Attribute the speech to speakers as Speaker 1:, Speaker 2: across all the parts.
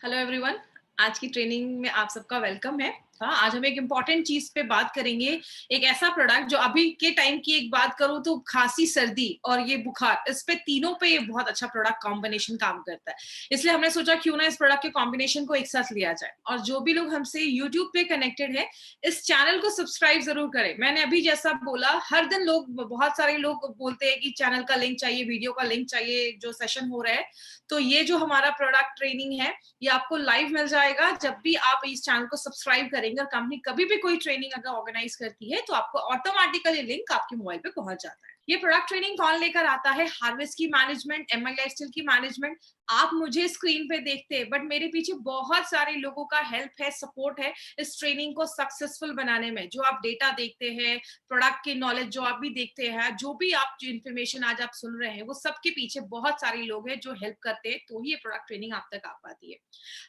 Speaker 1: Hello everyone. आज की training में आप सबका वेलकम है। हाँ, आज हम एक इम्पॉर्टेंट चीज पे बात करेंगे। एक ऐसा प्रोडक्ट जो अभी के टाइम की एक बात करूँ तो खांसी, सर्दी और ये बुखार, इस पे तीनों पे ये बहुत अच्छा प्रोडक्ट कॉम्बिनेशन काम करता है। इसलिए हमने सोचा क्यों ना इस प्रोडक्ट के कॉम्बिनेशन को एक साथ लिया जाए। और जो भी लोग हमसे यूट्यूब पे कनेक्टेड है, इस चैनल को सब्सक्राइब जरूर करें। मैंने अभी जैसा बोला, हर दिन बहुत सारे लोग बोलते हैं कि चैनल का लिंक चाहिए, वीडियो का लिंक चाहिए, जो सेशन हो रहा है। तो ये जो हमारा प्रोडक्ट ट्रेनिंग है, ये आपको लाइव मिल जाएगा जब भी आप इस चैनल को सब्सक्राइब करेंगे। और कंपनी कभी भी कोई ट्रेनिंग अगर ऑर्गेनाइज करती है तो आपको ऑटोमेटिकली लिंक आपके मोबाइल पे पहुंच जाता है। ये प्रोडक्ट ट्रेनिंग कौन लेकर आता है? हार्वेस्ट की मैनेजमेंट, एमआई लाइफस्टाइल की मैनेजमेंट। आप मुझे स्क्रीन पे देखते हैं, बट मेरे पीछे बहुत सारे लोगों का हेल्प है, सपोर्ट है इस ट्रेनिंग को सक्सेसफुल बनाने में। जो आप डेटा देखते हैं, प्रोडक्ट की नॉलेज जो आप भी देखते हैं, जो भी आप जो इन्फॉर्मेशन आज आप सुन रहे हैं, वो सबके पीछे बहुत सारे लोग हैं जो हेल्प करते हैं, तो ही ये प्रोडक्ट ट्रेनिंग आप तक आ पाती है।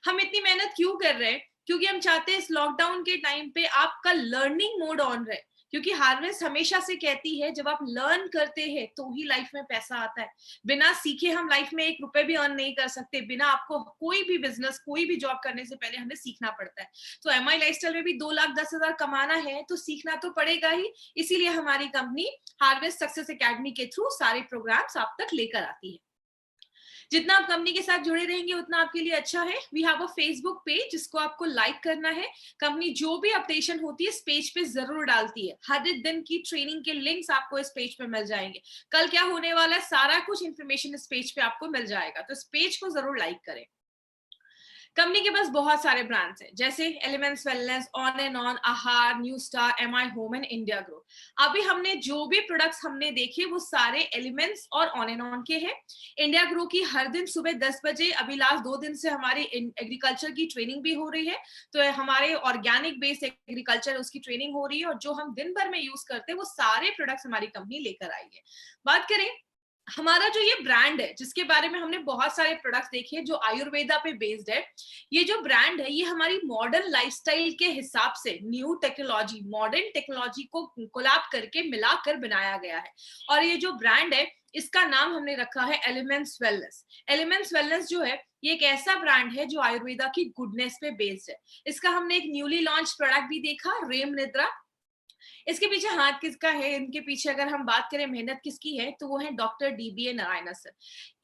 Speaker 1: हम इतनी मेहनत क्यों कर रहे हैं? क्योंकि हम चाहते हैं इस लॉकडाउन के टाइम पे आपका लर्निंग मोड ऑन रहे। क्योंकि हार्वेस्ट हमेशा से कहती है, जब आप लर्न करते हैं तो ही लाइफ में पैसा आता है। बिना सीखे हम लाइफ में 1 रुपए भी अर्न नहीं कर सकते। बिना आपको कोई भी बिजनेस, कोई भी जॉब करने से पहले हमें सीखना पड़ता है। तो एमआई लाइफस्टाइल में भी 2,10,000 कमाना है तो सीखना तो पड़ेगा ही। इसीलिए हमारी कंपनी हार्वेस्ट सक्सेस एकेडमी के थ्रू सारे प्रोग्राम्स आप तक लेकर आती है। जितना आप कंपनी के साथ जुड़े रहेंगे उतना आपके लिए अच्छा है। We have a Facebook page जिसको आपको लाइक करना है। कंपनी जो भी अपडेशन होती है इस पेज पे जरूर डालती है। हर एक दिन की ट्रेनिंग के लिंक्स आपको इस पेज पे मिल जाएंगे। कल क्या होने वाला है, सारा कुछ इन्फॉर्मेशन इस पेज पे आपको मिल जाएगा। तो इस पेज को जरूर लाइक करें। कंपनी के पास बहुत सारे ब्रांड्स हैं, जैसे Elements Wellness, On and On, Aahaar, New Star, MI Home and India Grow. अभी हमने जो भी प्रोडक्ट्स हमने देखे वो सारे एलिमेंट्स और ऑन एंड ऑन के हैं। इंडिया ग्रो की हर दिन सुबह 10 बजे, अभी लास्ट 2 दिन से हमारी एग्रीकल्चर की ट्रेनिंग भी हो रही है। तो हमारे ऑर्गेनिक बेस्ड एग्रीकल्चर उसकी ट्रेनिंग हो रही है, और जो हम दिन भर में यूज करते हैं वो सारे प्रोडक्ट्स हमारी कंपनी लेकर आई है। बात करें हमारा जो ये ब्रांड है, जिसके बारे में हमने बहुत सारे प्रोडक्ट्स देखे हैं, जो आयुर्वेदा पे बेस्ड है। ये जो ब्रांड है, ये हमारी मॉडर्न लाइफस्टाइल के हिसाब से न्यू टेक्नोलॉजी, मॉडर्न टेक्नोलॉजी को कोलैब करके मिलाकर बनाया गया है। और ये जो ब्रांड है, इसका नाम हमने रखा है एलिमेंट्स वेलनेस। एलिमेंट्स वेलनेस जो है, ये एक ऐसा ब्रांड है जो आयुर्वेदा की गुडनेस पे बेस्ड है। इसका हमने एक न्यूली लॉन्च प्रोडक्ट भी देखा, रेम निद्रा। इसके पीछे हाथ किसका है? इनके पीछे अगर हम बात करें मेहनत किसकी है, तो वो है डॉक्टर डीबीए नारायण सर।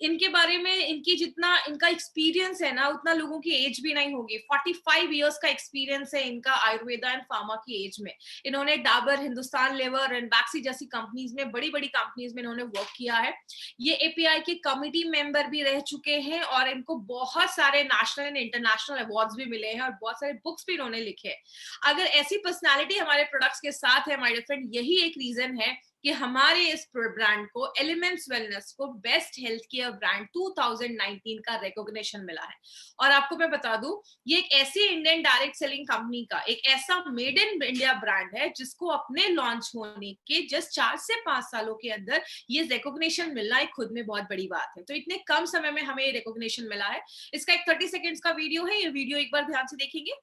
Speaker 1: इनके बारे में, इनकी जितना इनका एक्सपीरियंस है ना, उतना लोगों की एज भी नहीं होगी। 45 इयर्स का एक्सपीरियंस है इनका आयुर्वेदा एंड फार्मा की एज में। इन्होंने डाबर, हिंदुस्तान लेवर एंड बैक्सी जैसी कंपनीज में, बड़ी बड़ी कंपनीज में इन्होंने वर्क किया है। ये एपीआई के कमिटी मेंबर भी रह चुके हैं, और इनको बहुत सारे नेशनल एंड इंटरनेशनल अवार्ड्स भी मिले हैं, और बहुत सारे बुक्स भी इन्होंने लिखे हैं। अगर ऐसी पर्सनालिटी हमारे प्रोडक्ट्स के साथ है, माय डियर फ्रेंड, यही एक रीजन है कि हमारे इस ब्रांड को, एलिमेंट्स वेलनेस को, बेस्ट हेल्थ केयर ब्रांड 2019 का रिकॉग्निशन मिला है। और आपको मैं बता दूं, ये एक ऐसी इंडियन डायरेक्ट सेलिंग कंपनी का एक ऐसा मेड इन इंडिया ब्रांड है जिसको अपने लॉन्च होने के जस्ट 4 से 5 सालों के अंदर ये रिकॉग्निशन मिलना एक खुद में बहुत बड़ी बात है। तो इतने कम समय में हमें रिकॉग्निशन मिला है। इसका एक 30 सेकेंड्स का वीडियो है, ये वीडियो एक बार ध्यान से देखेंगे।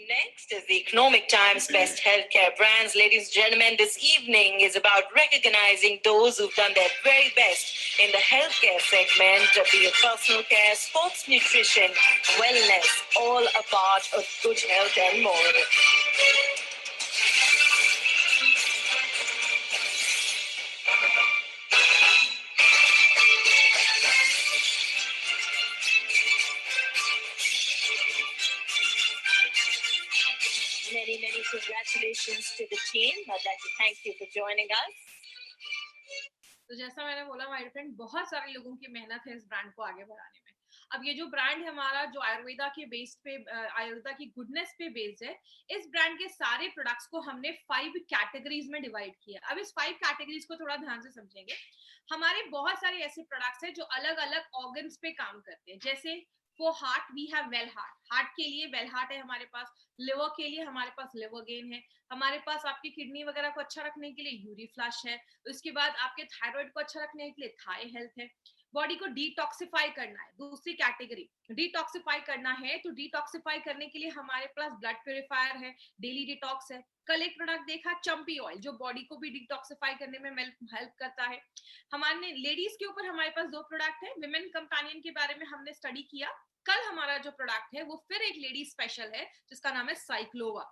Speaker 2: Next is the Economic Times Best Healthcare Brands. Ladies and gentlemen, this evening is about recognizing those who've done their very best in the healthcare segment, be it personal care, sports nutrition, wellness, all a part of good health and more. Many congratulations to the team. I'd like to thank you for joining us.
Speaker 1: तो जैसा मैंने बोला my friend, बहुत सारे लोगों की मेहनत है इस ब्रांड को आगे बढ़ाने में। अब ये जो ब्रांड है हमारा, जो आयुर्वेदा के बेस पे, आयुर्वेदा की गुडनेस पे बेस है, इस ब्रांड के सारे प्रोडक्ट्स को हमने 5 कैटेगरीज में डिवाइड किया। अब इस 5 कैटेगरीज को थोड़ा ध्यान से समझेंगे। हमारे बहुत सारे ऐसे प्रोडक्ट्स हैं जो अलग अलग ऑर्गन्स पे काम करते हैं। जैसे for heart we have well heart, heart के लिए वेल हार्ट है हमारे पास। लिवर के लिए हमारे पास लिवर गेन है। हमारे पास आपकी किडनी वगैरह को अच्छा रखने के लिए यूरी फ्लश है। उसके बाद आपके थायराइड को अच्छा रखने के लिए थाई हेल्थ है। बॉडी को डिटॉक्सिफाई करना है, दूसरी कैटेगरी डिटॉक्सिफाई करना है। तो डिटॉक्सिफाई करने के लिए हमारे पास ब्लड प्यूरिफायर है, डेली डिटॉक्स है। कल एक प्रोडक्ट देखा चंपी ऑयल, जो बॉडी को भी डिटॉक्सिफाई करने में हेल्प करता है। हमारे लेडीज के ऊपर हमारे पास 2 प्रोडक्ट है। विमेन कंपेनियन के बारे में हमने स्टडी किया। कल हमारा जो प्रोडक्ट है वो फिर एक लेडी स्पेशल है जिसका नाम है साइक्लोवा।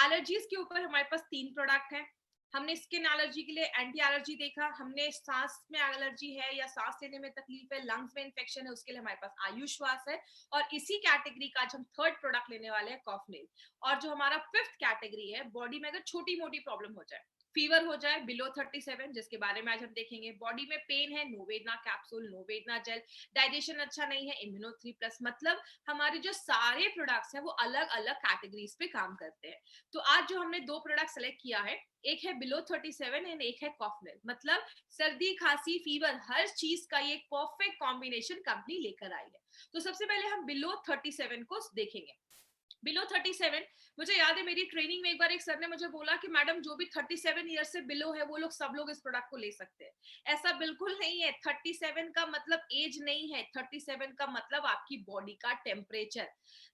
Speaker 1: एलर्जीज के ऊपर हमारे पास 3 प्रोडक्ट है। हमने स्किन एलर्जी के लिए एंटी एलर्जी देखा, हमने सांस में एलर्जी है या सांस लेने में तकलीफ है, लंग्स में इन्फेक्शन है, उसके लिए हमारे पास आयुष श्वास है। और इसी कैटेगरी का आज हम थर्ड प्रोडक्ट लेने वाले हैं, कॉफनेल। और जो हमारा फिफ्थ कैटेगरी है, बॉडी में अगर छोटी मोटी प्रॉब्लम हो जाए, फीवर हो जाए बिलो 37, जिसके बारे में आज हम देखेंगे, बॉडी में पेन है, नोवेदना कैप्सूल, नोवेदना जेल, डाइजेशन अच्छा नहीं है, इम्यूनो 3+। मतलब हमारे जो सारे प्रोडक्ट्स हैं वो अलग अलग कैटेगरीज पे काम करते हैं। तो आज जो हमने 2 प्रोडक्ट सेलेक्ट किया है, एक है बिलो 37 एंड एक है कॉफनेल। मतलब सर्दी खांसी फीवर हर चीज का ये एक परफेक्ट कॉम्बिनेशन कंपनी लेकर आई है। तो सबसे पहले हम बिलो 37 को देखेंगे। बिलो 37, मुझे याद है मेरी ट्रेनिंग में एक बार एक सर ने मुझे बोला कि मैडम जो भी 37 ईयर से बिलो है वो लोग सब लोग इस प्रोडक्ट को ले सकते हैं। ऐसा बिल्कुल नहीं है। 37 का मतलब एज नहीं है, 37 का मतलब आपकी बॉडी का टेम्परेचर।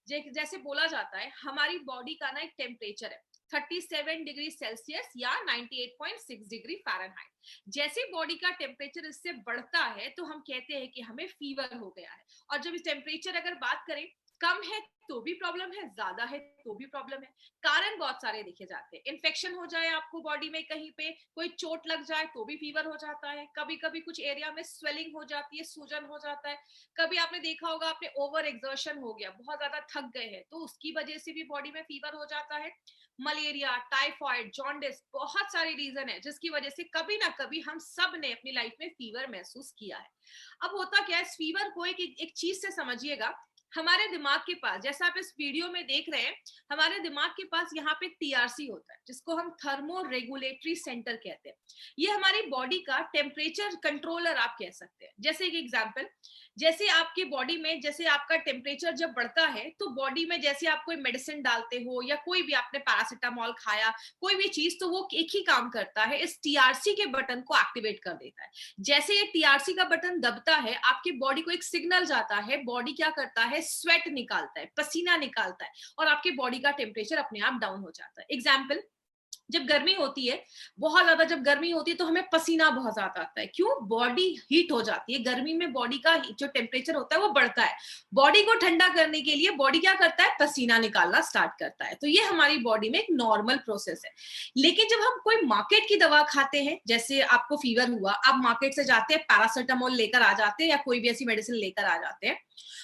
Speaker 1: जैसे बोला जाता है हमारी बॉडी का ना एक टेम्परेचर है 37 डिग्री सेल्सियस या 98.6 डिग्री फ़ारेनहाइट। जैसे बॉडी का टेम्परेचर इससे बढ़ता है तो हम कहते हैं कि हमें फीवर हो गया है। और जब इस टेम्परेचर अगर बात करें, कम है तो भी प्रॉब्लम है, ज्यादा है तो भी प्रॉब्लम है। कारण बहुत सारे देखे जाते हैं। इन्फेक्शन हो जाए आपको बॉडी में, कहीं पे कोई चोट लग जाए तो भी फीवर हो जाता है। कभी कभी कुछ एरिया में स्वेलिंग हो जाती है, सूजन हो जाता है। कभी आपने देखा होगा आपने ओवर एक्सर्शन हो गया, बहुत ज्यादा थक गए हैं, तो उसकी वजह से भी बॉडी में फीवर हो जाता है। मलेरिया, टाइफॉइड, जॉन्डिस, बहुत सारी रीजन है जिसकी वजह से कभी ना कभी हम सब ने अपनी लाइफ में फीवर महसूस किया है। अब होता क्या है, इस फीवर को एक चीज से समझिएगा। हमारे दिमाग के पास, जैसा आप इस वीडियो में देख रहे हैं, हमारे दिमाग के पास यहाँ पे टीआरसी होता है जिसको हम थर्मो रेगुलेटरी सेंटर कहते हैं। ये हमारी बॉडी का टेम्परेचर कंट्रोलर आप कह सकते हैं। जैसे एक एग्जांपल, जैसे आपकी बॉडी में जैसे आपका टेम्परेचर जब बढ़ता है तो बॉडी में जैसे आप कोई मेडिसिन डालते हो या कोई भी आपने पैरासिटामोल खाया, कोई भी चीज, तो वो एक ही काम करता है, इस टीआरसी के बटन को एक्टिवेट कर देता है। जैसे ये टीआरसी का बटन दबता है, आपकी बॉडी को एक सिग्नल जाता है, बॉडी क्या करता है, स्वेट निकालता है, पसीना निकालता है और आपकी बॉडी का टेम्परेचर अपने आप डाउन हो जाता है। एग्जाम्पल, जब गर्मी होती है, बहुत ज्यादा जब गर्मी होती है तो हमें पसीना बहुत ज्यादा आता है। क्यों? बॉडी हीट हो जाती है। गर्मी में बॉडी का जो टेम्परेचर होता है वो बढ़ता है। बॉडी को ठंडा करने के लिए बॉडी क्या करता है, पसीना निकालना स्टार्ट करता है। तो ये हमारी बॉडी में एक नॉर्मल प्रोसेस है। लेकिन जब हम कोई मार्केट की दवा खाते हैं, जैसे आपको फीवर हुआ, आप मार्केट से जाते हैं, पैरासिटामोल लेकर आ जाते हैं या कोई भी ऐसी मेडिसिन लेकर आ जाते हैं,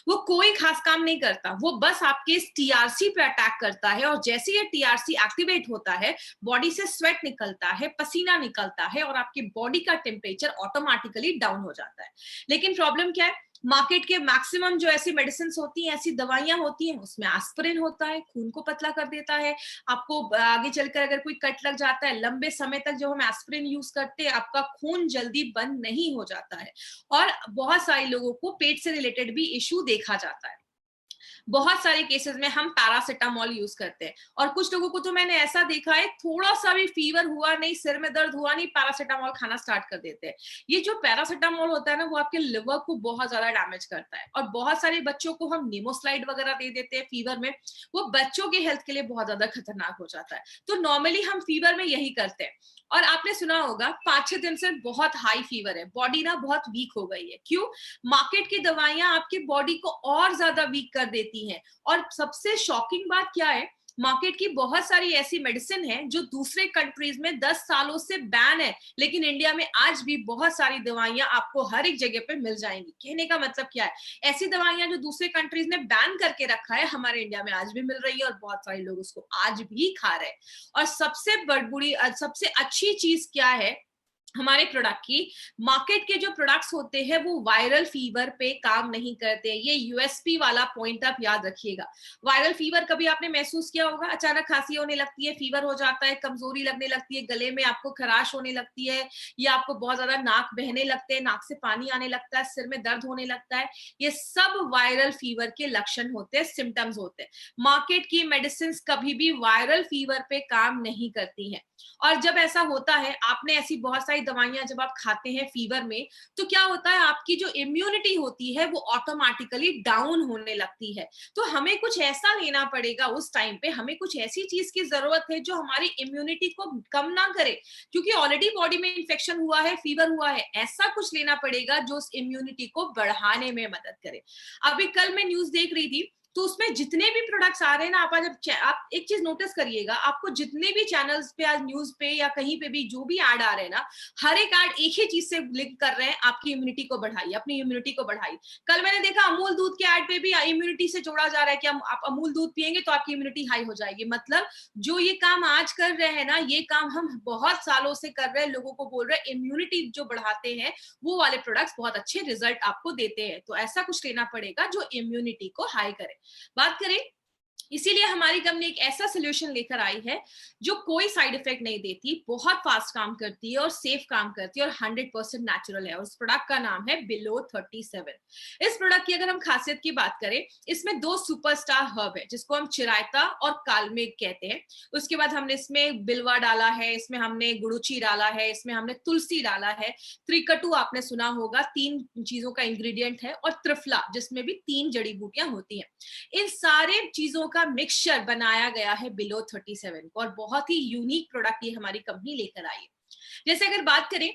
Speaker 1: वो कोई खास काम नहीं करता, वो बस आपके इस टीआरसी पे अटैक करता है। और जैसे ये टीआरसी एक्टिवेट होता है, बॉडी से स्वेट निकलता है, पसीना निकलता है और आपकी बॉडी का टेम्परेचर ऑटोमेटिकली डाउन हो जाता है। लेकिन प्रॉब्लम क्या है, मार्केट के मैक्सिमम जो ऐसी मेडिसिन होती हैं, ऐसी दवाइयां होती हैं, उसमें एस्पिरिन होता है, खून को पतला कर देता है। आपको आगे चलकर अगर कोई कट लग जाता है, लंबे समय तक जब हम एस्पिरिन यूज करते हैं, आपका खून जल्दी बंद नहीं हो जाता है। और बहुत सारे लोगों को पेट से रिलेटेड भी इश्यू देखा जाता है। बहुत सारे केसेस में हम पैरासिटामोल यूज करते हैं। और कुछ लोगों को तो मैंने ऐसा देखा है, थोड़ा सा भी फीवर हुआ नहीं, सिर में दर्द हुआ नहीं, पैरासिटामोल खाना स्टार्ट कर देते हैं। ये जो पैरासिटामोल होता है ना, वो आपके लिवर को बहुत ज्यादा डैमेज करता है। और बहुत सारे बच्चों को हम निमोस्लाइड वगैरह दे देते हैं फीवर में, वो बच्चों के हेल्थ के लिए बहुत ज्यादा खतरनाक हो जाता है। तो नॉर्मली हम फीवर में यही करते हैं। और आपने सुना होगा 5-6 दिन से बहुत हाई फीवर है, बॉडी ना बहुत वीक हो गई है। क्यों? मार्केट की दवाइयां आपकी बॉडी को और ज्यादा वीक कर देती हैं। और सबसे शॉकिंग बात क्या है, मार्केट की बहुत सारी ऐसी मेडिसिन है जो दूसरे कंट्रीज में 10 सालों से बैन है, लेकिन इंडिया में आज भी बहुत सारी दवाइयां आपको हर एक जगह पे मिल जाएंगी। कहने का मतलब क्या है, ऐसी दवाइयां जो दूसरे कंट्रीज ने बैन करके रखा है, हमारे इंडिया में आज भी मिल रही है और बहुत सारे लोग उसको आज भी खा रहे हैं। और सबसे अच्छी चीज क्या है हमारे प्रोडक्ट की, मार्केट के जो प्रोडक्ट्स होते हैं वो वायरल फीवर पे काम नहीं करते। ये यूएसपी वाला पॉइंट आप याद रखिएगा। वायरल फीवर कभी आपने महसूस किया होगा, अचानक खांसी होने लगती है, फीवर हो जाता है, कमजोरी लगने लगती है, गले में आपको खराश होने लगती है, या आपको बहुत ज्यादा नाक बहने लगते हैं, नाक से पानी आने लगता है, सिर में दर्द होने लगता है। ये सब वायरल फीवर के लक्षण होते हैं, सिम्टम्स होते हैं। मार्केट की मेडिसिन कभी भी वायरल फीवर पे काम नहीं करती है। और जब ऐसा होता है, आपने ऐसी बहुत सारी सारी दवाइयां जब आप खाते हैं फीवर में, तो क्या होता है, आपकी जो इम्यूनिटी होती है वो ऑटोमेटिकली डाउन होने लगती है। तो हमें कुछ ऐसा लेना पड़ेगा उस टाइम पे, हमें कुछ ऐसी चीज की जरूरत है जो हमारी इम्यूनिटी को कम ना करे, क्योंकि ऑलरेडी बॉडी में इंफेक्शन हुआ है, फीवर हुआ है। ऐसा कुछ लेना पड़ेगा जो उस इम्यूनिटी को बढ़ाने में मदद करे। अभी कल मैं न्यूज देख रही थी, तो उसमें जितने भी प्रोडक्ट्स आ रहे हैं ना, आप एक चीज नोटिस करिएगा, आपको जितने भी चैनल्स पे आज न्यूज पे या कहीं पे भी जो भी ऐड आ रहे हैं ना, हर एक ऐड एक ही चीज से लिंक कर रहे हैं, आपकी इम्यूनिटी को बढ़ाइए, अपनी इम्यूनिटी को बढ़ाइए। कल मैंने देखा अमूल दूध के ऐड पे भी इम्यूनिटी से जोड़ा जा रहा है कि आप अमूल दूध पियेंगे तो आपकी इम्यूनिटी हाई हो जाएगी। मतलब जो ये काम आज कर रहे हैं ना, ये काम हम बहुत सालों से कर रहे हैं, लोगों को बोल रहे हैं इम्यूनिटी जो बढ़ाते हैं वो वाले प्रोडक्ट्स बहुत अच्छे रिजल्ट आपको देते हैं। तो ऐसा कुछ लेना पड़ेगा जो इम्यूनिटी को हाई करे। बात करें, इसीलिए हमारी कंपनी एक ऐसा सोल्यूशन लेकर आई है जो कोई साइड इफेक्ट नहीं देती, बहुत फास्ट काम करती है और सेफ काम करती है और 100% नेचुरल है। और उस प्रोडक्ट का नाम है बिलो 37। इस प्रोडक्ट की अगर हम खासियत की बात करें, इसमें 2 सुपरस्टार हर्ब है जिसको हम चिरायता और कालमेघ कहते हैं। उसके बाद हमने इसमें बिलवा डाला है, इसमें हमने गुड़ुची डाला है, इसमें हमने तुलसी डाला है, त्रिकटु आपने सुना होगा, 3 चीजों का इंग्रेडिएंट है, और त्रिफला जिसमें भी 3 जड़ी बूटियां होती हैं। इन सारे चीजों का मिक्सचर बनाया गया है बिलो 37 को, और बहुत ही यूनिक प्रोडक्ट ये हमारी कंपनी लेकर आई है। जैसे अगर बात करें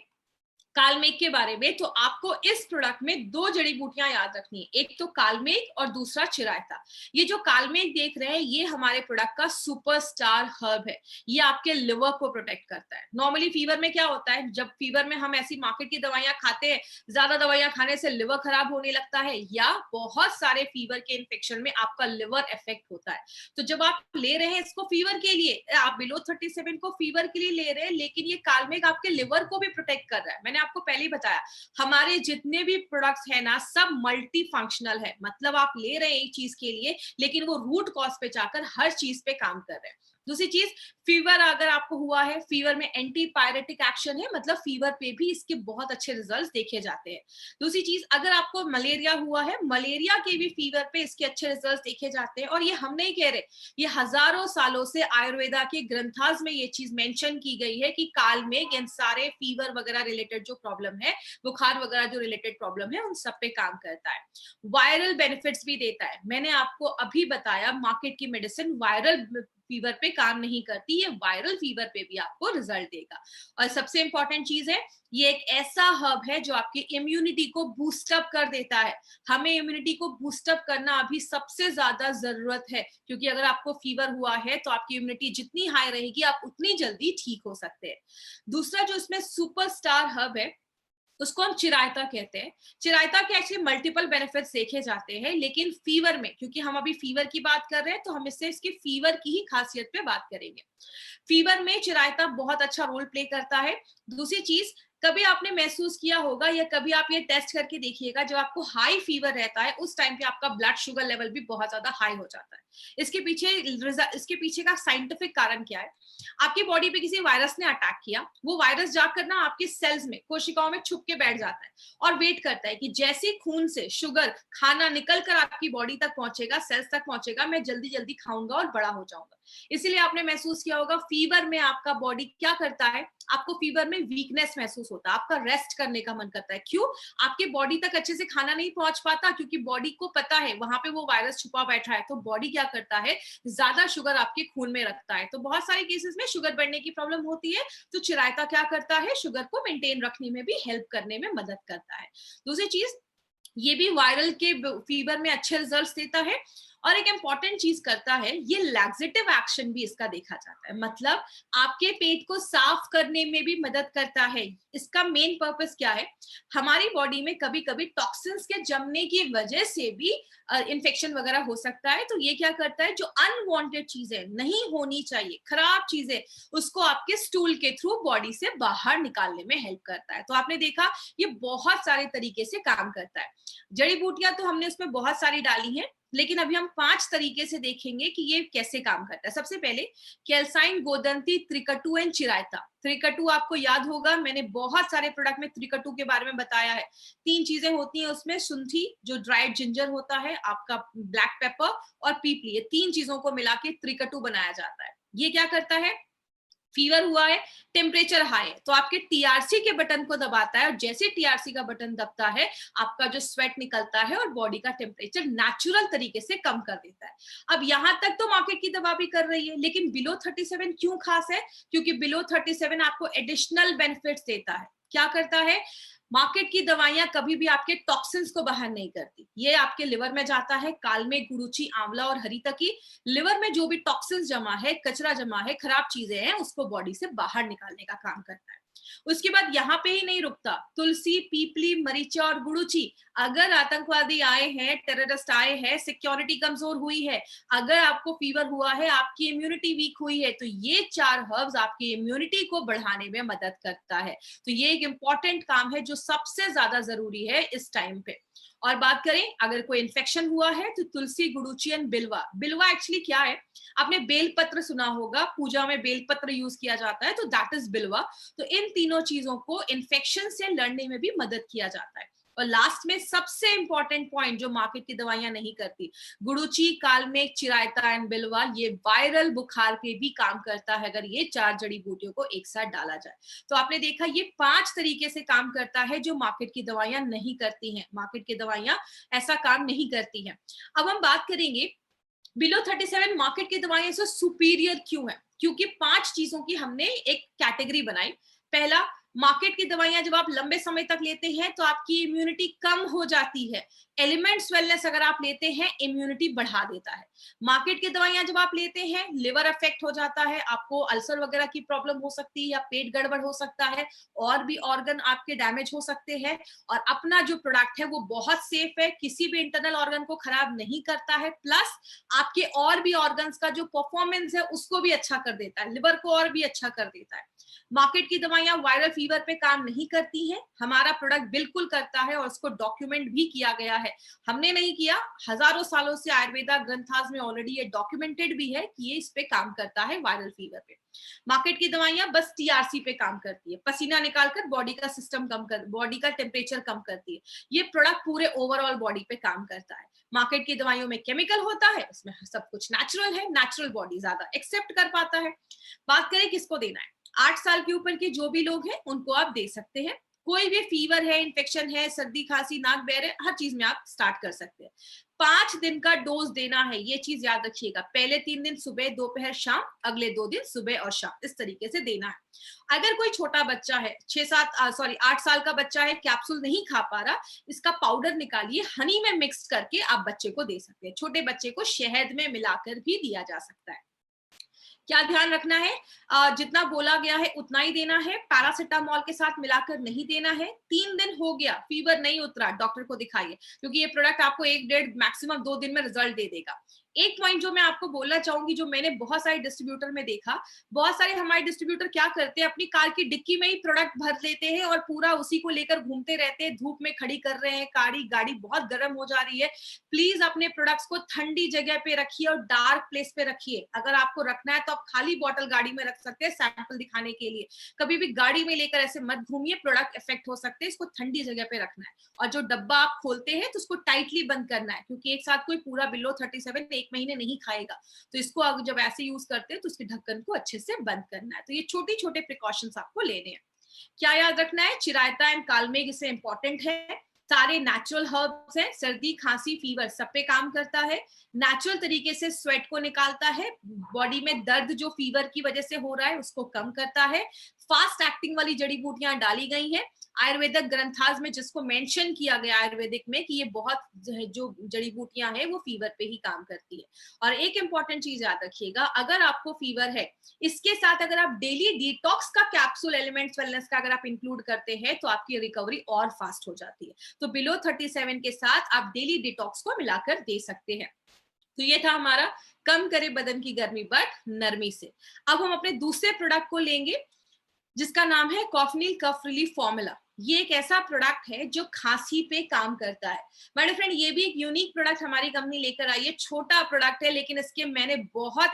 Speaker 1: कालमेघ के बारे में, तो आपको इस प्रोडक्ट में 2 जड़ी बूटियां याद रखनी है, एक तो कालमेघ और दूसरा चिरायता। ये जो कालमेघ देख रहे हैं ये हमारे प्रोडक्ट का सुपरस्टार हर्ब है। ये आपके लिवर को प्रोटेक्ट करता है। नॉर्मली फीवर में क्या होता है, जब फीवर में हम ऐसी मार्केट की दवाइयां खाते हैं, ज्यादा दवाइयां खाने से लिवर खराब होने लगता है, या बहुत सारे फीवर के इन्फेक्शन में आपका लिवर इफेक्ट होता है। तो जब आप ले रहे हैं इसको फीवर के लिए, आप बिलो 37 को फीवर के लिए ले रहे हैं, लेकिन ये कालमेघ आपके लिवर को भी प्रोटेक्ट कर रहा है। मैंने आपको पहले ही बताया, हमारे जितने भी प्रोडक्ट्स हैं ना, सब मल्टी फंक्शनल है। मतलब आप ले रहे हैं एक चीज के लिए, लेकिन वो रूट कॉज पे जाकर हर चीज पे काम कर रहे हैं। दूसरी चीज, फीवर अगर आपको हुआ है, फीवर में एंटी पायरेटिक एक्शन है, मतलब फीवर पे भी इसके बहुत अच्छे रिजल्ट्स देखे जाते हैं। दूसरी चीज, अगर आपको मलेरिया हुआ है, मलेरिया के भी फीवर पे इसके अच्छे रिजल्ट्स देखे जाते हैं। और ये हम नहीं कह रहे, ये हजारों सालों से आयुर्वेदा के ग्रंथास में ये चीज मेंशन की गई है कि कालमेघ इन सारे फीवर वगैरह रिलेटेड जो प्रॉब्लम है, बुखार वगैरह जो रिलेटेड प्रॉब्लम है, उन सब पे काम करता है। वायरल बेनिफिट्स भी देता है। मैंने आपको अभी बताया, मार्केट की मेडिसिन वायरल फीवर पे काम नहीं करती, ये वायरल फीवर पे भी आपको रिजल्ट देगा। और सबसे इंपॉर्टेंट चीज है, ये एक ऐसा हर्ब है जो आपकी इम्यूनिटी को बूस्टअप कर देता है। हमें इम्यूनिटी को बूस्टअप करना अभी सबसे ज्यादा जरूरत है, क्योंकि अगर आपको फीवर हुआ है तो आपकी इम्यूनिटी जितनी हाई रहेगी, आप उतनी जल्दी ठीक हो सकते हैं। दूसरा जो इसमें सुपरस्टार हर्ब है, उसको हम चिरायता कहते हैं। चिरायता के एक्चुअली मल्टीपल बेनिफिट्स देखे जाते हैं, लेकिन फीवर में, क्योंकि हम अभी फीवर की बात कर रहे हैं, तो हम इससे इसके फीवर की ही खासियत पे बात करेंगे। फीवर में चिरायता बहुत अच्छा रोल प्ले करता है। दूसरी चीज, कभी आपने महसूस किया होगा या कभी आप ये टेस्ट करके देखिएगा, जब आपको हाई फीवर रहता है उस टाइम पे आपका ब्लड शुगर लेवल भी बहुत ज्यादा हाई हो जाता है। इसके पीछे का साइंटिफिक कारण क्या है? आपकी बॉडी पे किसी वायरस ने अटैक किया, वो वायरस जाकर ना आपके सेल्स में, कोशिकाओं में छुप के बैठ जाता है और वेट करता है कि जैसे खून से शुगर खाना निकल कर आपकी बॉडी तक पहुंचेगा, सेल्स तक पहुंचेगा, मैं जल्दी जल्दी खाऊंगा और बड़ा हो जाऊंगा। इसीलिए आपने महसूस किया होगा, फीवर में आपका बॉडी क्या करता है, आपको फीवर में वीकनेस महसूस होता है, आपका रेस्ट करने का मन करता है। क्यों? आपके बॉडी तक अच्छे से खाना नहीं पहुंच पाता, क्योंकि बॉडी को पता है वहां पे वो वायरस छुपा बैठा है। तो बॉडी क्या करता है, ज्यादा शुगर आपके खून में रखता है। तो बहुत सारे केसेस में शुगर बढ़ने की प्रॉब्लम होती है, तो चिरायता क्या करता है, शुगर को मेंटेन रखने में भी हेल्प करने में मदद करता है। दूसरी चीज, ये भी वायरल के फीवर में अच्छे रिजल्ट्स देता है। और एक इंपॉर्टेंट चीज करता है, ये लैक्सेटिव एक्शन भी इसका देखा जाता है, मतलब आपके पेट को साफ करने में भी मदद करता है। इसका मेन पर्पस क्या है, हमारी बॉडी में कभी कभी टॉक्सिन्स के जमने की वजह से भी इन्फेक्शन वगैरह हो सकता है। तो ये क्या करता है, जो अनवांटेड चीजें नहीं होनी चाहिए, खराब चीजें, उसको आपके स्टूल के थ्रू बॉडी से बाहर निकालने में हेल्प करता है। तो आपने देखा, ये बहुत सारे तरीके से काम करता है। जड़ी बूटियां तो हमने उसमें बहुत सारी डाली हैं, लेकिन अभी हम 5 तरीके से देखेंगे कि ये कैसे काम करता है। सबसे पहले कैल्साइन, गोदंती, त्रिकटु एंड चिरायता। त्रिकटु आपको याद होगा, मैंने बहुत सारे प्रोडक्ट में त्रिकटु के बारे में बताया है। 3 चीजें होती हैं उसमें, शुंठी जो ड्राइड जिंजर होता है, आपका ब्लैक पेपर और पीपली, ये 3 चीजों को मिला के त्रिकटु बनाया जाता है। ये क्या करता है, फीवर हुआ है, टेम्परेचर हाई है, तो आपके टीआरसी के बटन को दबाता है और जैसे टीआरसी का बटन दबता है आपका जो स्वेट निकलता है और बॉडी का टेम्परेचर नेचुरल तरीके से कम कर देता है। अब यहां तक तो मार्केट की दवा भी कर रही है, लेकिन बिलो 37 क्यों खास है? क्योंकि बिलो 37 आपको एडिशनल बेनिफिट्स देता है। क्या करता है? मार्केट की दवाइयां कभी भी आपके टॉक्सिन्स को बाहर नहीं करती, ये आपके लिवर में जाता है, कालमे, गुरुची, आंवला और हरीतकी, लिवर में जो भी टॉक्सिन्स जमा है, कचरा जमा है, खराब चीजें हैं, उसको बॉडी से बाहर निकालने का काम करता है। उसके बाद यहाँ पे ही नहीं रुकता, तुलसी, पीपली, मरीचा और गुड़ुची, अगर आतंकवादी आए हैं, टेररिस्ट आए हैं, सिक्योरिटी कमजोर हुई है, अगर आपको फीवर हुआ है, आपकी इम्यूनिटी वीक हुई है, तो ये 4 हर्ब्स आपकी इम्यूनिटी को बढ़ाने में मदद करता है। तो ये एक इंपॉर्टेंट काम है जो सबसे ज्यादा जरूरी है इस टाइम पे। और बात करें अगर कोई इन्फेक्शन हुआ है तो तुलसी, गुड़ुची एंड बिल्वा। बिल्वा एक्चुअली क्या है? आपने बेलपत्र सुना होगा, पूजा में बेलपत्र यूज किया जाता है, तो दैट इज बिल्वा। तो इन तीनों चीजों को इन्फेक्शन से लड़ने में भी मदद किया जाता है। और लास्ट में सबसे इंपॉर्टेंट पॉइंट जो मार्केट की दवाइयां नहीं करती, गुड़ुची, कालमेघ, चिरायता एंड बिल्वा, ये वायरल बुखार पे भी काम करता है अगर ये 4 जड़ी बूटियों को एक साथ डाला जाए। तो आपने देखा ये 5 तरीके से काम करता है जो मार्केट की दवाइयां नहीं करती हैं। मार्केट की दवाइयां ऐसा काम नहीं करती हैं। अब हम बात करेंगे बिलो 37 मार्केट की दवाइयां से सुपीरियर क्यों है? क्योंकि 5 चीजों की हमने एक कैटेगरी बनाई। पहला, मार्केट की दवाइयां जब आप लंबे समय तक लेते हैं तो आपकी इम्यूनिटी कम हो जाती है। एलिमेंट्स वेलनेस अगर आप लेते हैं इम्यूनिटी बढ़ा देता है। मार्केट की दवाइयां जब आप लेते हैं लिवर अफेक्ट हो जाता है, आपको अल्सर वगैरह की प्रॉब्लम हो सकती है या पेट गड़बड़ हो सकता है, और भी ऑर्गन आपके डैमेज हो सकते हैं। और अपना जो प्रोडक्ट है वो बहुत सेफ है, किसी भी इंटरनल ऑर्गन को खराब नहीं करता है, प्लस आपके और भी ऑर्गन्स का जो परफॉर्मेंस है उसको भी अच्छा कर देता है, लिवर को और भी अच्छा कर देता है। मार्केट की दवाइयां वायरल फीवर पे काम नहीं करती हैं, हमारा प्रोडक्ट बिल्कुल करता है और उसको डॉक्यूमेंट भी किया गया है। हमने नहीं किया, हजारों सालों से आयुर्वेदा ग्रंथास में ऑलरेडी ये डॉक्यूमेंटेड भी है कि ये इस पे काम करता है वायरल फीवर पे। मार्केट की दवाइयां बस टीआरसी पे काम करती है, पसीना निकालकर बॉडी का सिस्टम कम कर, बॉडी का टेम्परेचर कम करती है। ये प्रोडक्ट पूरे ओवरऑल बॉडी पे काम करता है। मार्केट की दवाइयों में केमिकल होता है, इसमें सब कुछ नेचुरल है, नेचुरल बॉडी ज्यादा एक्सेप्ट कर पाता है। बात करें किसको देना है, 8 साल के ऊपर के जो भी लोग हैं उनको आप दे सकते हैं। कोई भी फीवर है, इन्फेक्शन है, सर्दी खांसी, नाक बहरे, हर चीज में आप स्टार्ट कर सकते हैं। 5 दिन का डोज देना है, ये चीज याद रखिएगा। पहले 3 दिन सुबह, दोपहर, शाम, अगले 2 दिन सुबह और शाम, इस तरीके से देना है। अगर कोई छोटा बच्चा है, 8 साल का बच्चा है, कैप्सूल नहीं खा पा रहा, इसका पाउडर निकालिए, हनी में मिक्स करके आप बच्चे को दे सकते हैं। छोटे बच्चे को शहद में मिलाकर भी दिया जा सकता है। क्या ध्यान रखना है, जितना बोला गया है उतना ही देना है, पैरासिटामोल के साथ मिलाकर नहीं देना है। 3 दिन हो गया, फीवर नहीं उतरा, डॉक्टर को दिखाइए, क्योंकि ये प्रोडक्ट आपको 1-1.5 मैक्सिमम 2 दिन में रिजल्ट दे देगा। एक पॉइंट जो मैं आपको बोलना चाहूंगी, जो मैंने बहुत सारे डिस्ट्रीब्यूटर में देखा, बहुत सारे हमारे डिस्ट्रीब्यूटर क्या करते हैं, अपनी कार की डिक्की में ही प्रोडक्ट भर लेते हैं और पूरा उसी को लेकर घूमते रहते हैं, धूप में खड़ी कर रहे हैं, गाड़ी बहुत गर्म हो जा रही है। प्लीज अपने प्रोडक्ट्स को ठंडी जगह पे रखिए और डार्क प्लेस पे रखिए। अगर आपको रखना है तो आप खाली बॉटल गाड़ी में रख सकते हैं सैंपल दिखाने के लिए। कभी भी गाड़ी में लेकर ऐसे मत घूमिए, प्रोडक्ट इफेक्ट हो सकते हैं, इसको ठंडी जगह पे रखना है। और जो डब्बा आप खोलते हैं तो उसको टाइटली बंद करना है, क्योंकि एक साथ कोई पूरा बिलो 37 1 महीने नहीं खाएगा। तो इसको अगर जब ऐसे यूज करते हैं तो उसके ढक्कन को अच्छे से बंद करना है। तो ये छोटे छोटे प्रिकॉशंस आपको लेने हैं। क्या याद रखना है, चिरायता एंड कालमेघ इससे इंपॉर्टेंट है, सारे नेचुरल हर्ब्स हैं, सर्दी खांसी फीवर सब पे काम करता है, नेचुरल तरीके से स्वेट को निकालता है, बॉडी में दर्द जो फीवर की वजह से हो रहा है उसको कम करता है, फास्ट एक्टिंग वाली जड़ी बूटियां डाली गई हैं आयुर्वेदिक ग्रंथास में, जिसको मेंशन किया गया आयुर्वेदिक में कि ये बहुत जो जड़ी बूटियां हैं वो फीवर पे ही काम करती है। और एक इंपॉर्टेंट चीज याद रखिएगा, अगर आपको फीवर है, इसके साथ अगर आप डेली डिटॉक्स का कैप्सूल एलिमेंट्स वेलनेस का अगर आप इंक्लूड करते हैं तो आपकी रिकवरी और फास्ट हो जाती है। तो बिलो 37 के साथ आप डेली डिटॉक्स को मिलाकर दे सकते हैं। तो ये था हमारा कम करे बदन की गर्मी बट नरमी से। अब हम अपने दूसरे प्रोडक्ट को लेंगे जिसका नाम है कॉफनिल कफ रिलीफ फॉर्मूला। ये एक ऐसा प्रोडक्ट है जो खांसी पे काम करता है। मेरे फ्रेंड, ये भी एक यूनिक प्रोडक्ट हमारी कंपनी लेकर आई है। छोटा प्रोडक्ट है लेकिन इसके मैंने बहुत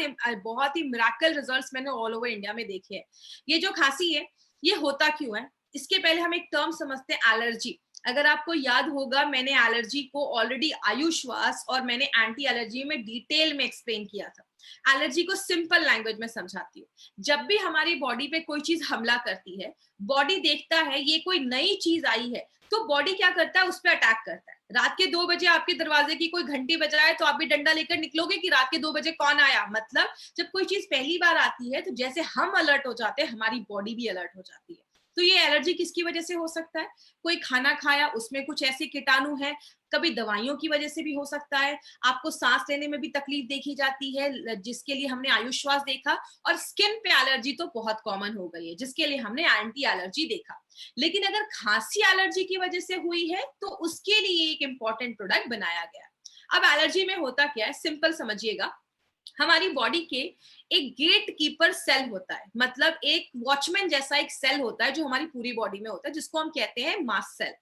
Speaker 1: ही मिरेकल रिजल्ट्स मैंने ऑल ओवर इंडिया में देखे हैं। ये जो खांसी है ये होता क्यों है, इसके पहले हम एक टर्म समझते हैं, एलर्जी। अगर आपको याद होगा, मैंने एलर्जी को ऑलरेडी आयुश्वास और मैंने एंटी एलर्जी में डिटेल में एक्सप्लेन किया था। एलर्जी को सिंपल लैंग्वेज में समझाती हूँ। जब भी हमारी बॉडी पे कोई चीज हमला करती है, बॉडी देखता है ये कोई नई चीज आई है, तो बॉडी क्या करता है, उस पर अटैक करता है। रात के 2 बजे आपके दरवाजे की कोई घंटी बजाए तो आप भी डंडा लेकर निकलोगे कि रात के 2 बजे कौन आया? मतलब जब कोई चीज पहली बार आती है तो जैसे हम अलर्ट हो जाते हैं, हमारी बॉडी भी अलर्ट हो जाती है। तो ये एलर्जी किसकी वजह से हो सकता है? कोई खाना खाया, उसमें कुछ ऐसे कीटाणु है, कभी दवाइयों की वजह से भी हो सकता है, आपको सांस लेने में भी तकलीफ देखी जाती है जिसके लिए हमने आयुश्वास देखा, और स्किन पे एलर्जी तो बहुत कॉमन हो गई है जिसके लिए हमने एंटी एलर्जी देखा। लेकिन अगर खांसी एलर्जी की वजह से हुई है तो उसके लिए एक इंपॉर्टेंट प्रोडक्ट बनाया गया है। अब एलर्जी में होता क्या है, सिंपल समझिएगा। हमारी बॉडी के एक गेट कीपर सेल होता है, मतलब एक वॉचमैन जैसा एक सेल होता है जो हमारी पूरी बॉडी में होता है, जिसको हम कहते हैं मास्ट सेल।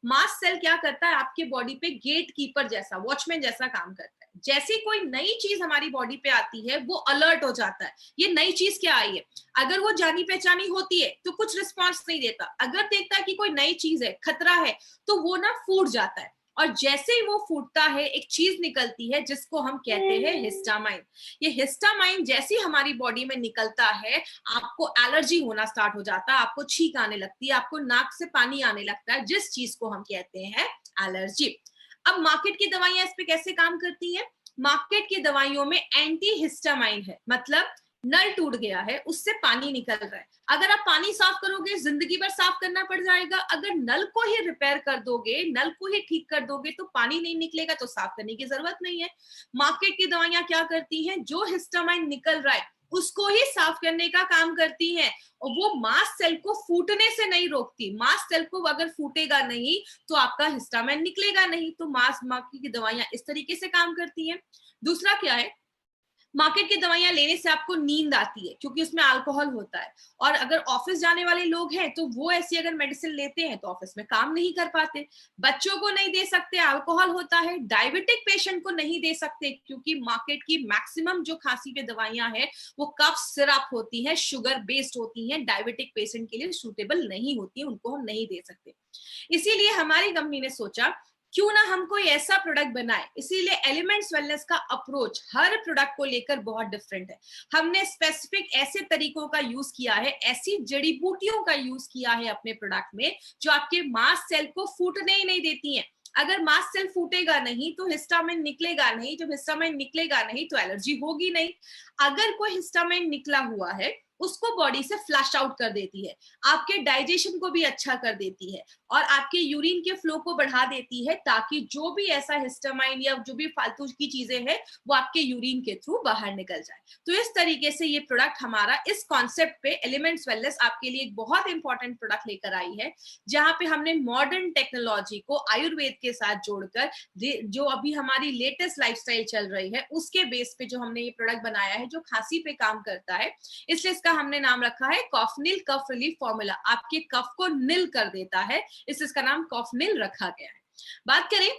Speaker 1: मास्ट सेल क्या करता है, आपके बॉडी पे गेट कीपर जैसा, वॉचमैन जैसा काम करता है। जैसे कोई नई चीज हमारी बॉडी पे आती है, वो अलर्ट हो जाता है, ये नई चीज क्या आई है। अगर वो जानी पहचानी होती है तो कुछ रिस्पॉन्स नहीं देता, अगर देखता है कि कोई नई चीज है, खतरा है, तो वो ना फूट जाता है। और जैसे ही वो फूटता है, एक चीज निकलती है जिसको हम कहते हैं हिस्टामाइन। ये हिस्टामाइन जैसे ही हमारी बॉडी में निकलता है, आपको एलर्जी होना स्टार्ट हो जाता है, आपको छींक आने लगती है, आपको नाक से पानी आने लगता है, जिस चीज को हम कहते हैं एलर्जी। अब मार्केट की दवाइयां इस पे कैसे काम करती हैं? मार्केट की दवाइयों में एंटी हिस्टामाइन है, मतलब नल टूट गया है, उससे पानी निकल रहा है। अगर आप पानी साफ करोगे, जिंदगी भर साफ करना पड़ जाएगा। अगर नल को ही रिपेयर कर दोगे, नल को ही ठीक कर दोगे, तो पानी नहीं निकलेगा, तो साफ करने की जरूरत नहीं है। मार्केट की दवाइयां क्या करती हैं, जो हिस्टामाइन निकल रहा है उसको ही साफ करने का काम करती हैं, और वो मास्ट सेल को फूटने से नहीं रोकती। मास्ट सेल को अगर फूटेगा नहीं तो आपका हिस्टामाइन निकलेगा नहीं। तो मार्केट की दवाइयां इस तरीके से काम करती हैं। दूसरा क्या है, मार्केट की दवाइयां लेने से आपको नींद आती है क्योंकि उसमें अल्कोहल होता है, और अगर ऑफिस जाने वाले लोग हैं तो वो ऐसी अगर मेडिसिन लेते हैं तो ऑफिस में काम नहीं कर पाते। बच्चों को नहीं दे सकते, अल्कोहल होता है। डायबिटिक पेशेंट को नहीं दे सकते क्योंकि मार्केट की मैक्सिमम जो खांसी पे दवाइयां हैं वो कफ सिरप होती हैं, शुगर बेस्ड होती हैं, डायबिटिक पेशेंट के लिए सूटेबल नहीं होती, उनको हम नहीं दे सकते। इसीलिए हमारी कंपनी ने सोचा क्यों ना हम कोई ऐसा प्रोडक्ट बनाए। इसीलिए एलिमेंट्स वेलनेस का अप्रोच हर प्रोडक्ट को लेकर बहुत डिफरेंट है। हमने स्पेसिफिक ऐसे तरीकों का यूज किया है, ऐसी जड़ी बूटियों का यूज किया है अपने प्रोडक्ट में जो आपके मास्ट सेल को फूटने ही नहीं देती हैं। अगर मास्ट सेल फूटेगा नहीं तो हिस्टामाइन निकलेगा नहीं, जब हिस्टामाइन निकलेगा नहीं तो एलर्जी होगी नहीं। अगर कोई हिस्टामाइन निकला हुआ है उसको बॉडी से फ्लश आउट कर देती है, आपके डाइजेशन को भी अच्छा कर देती है, और आपके यूरिन के फ्लो को बढ़ा देती है, ताकि जो भी ऐसा हिस्टामाइन या जो भी फालतू की चीजें हैं वो आपके यूरिन के थ्रू बाहर निकल जाए। तो इस तरीके से ये प्रोडक्ट हमारा इस कॉन्सेप्ट पे एलिमेंट्स वेलनेस आपके लिए एक बहुत इंपॉर्टेंट प्रोडक्ट लेकर आई है, जहां पे हमने मॉडर्न टेक्नोलॉजी को आयुर्वेद के साथ जोड़कर जो अभी हमारी लेटेस्ट लाइफस्टाइल चल रही है उसके बेस पे जो हमने ये प्रोडक्ट बनाया है जो खांसी पे काम करता है। इसलिए इसका हमने नाम रखा है कॉफनिल कफ रिलीफ फॉर्मूला। आपके कफ को निल कर देता है, इसलिए इसका नाम कॉफनिल रखा गया है। बात करें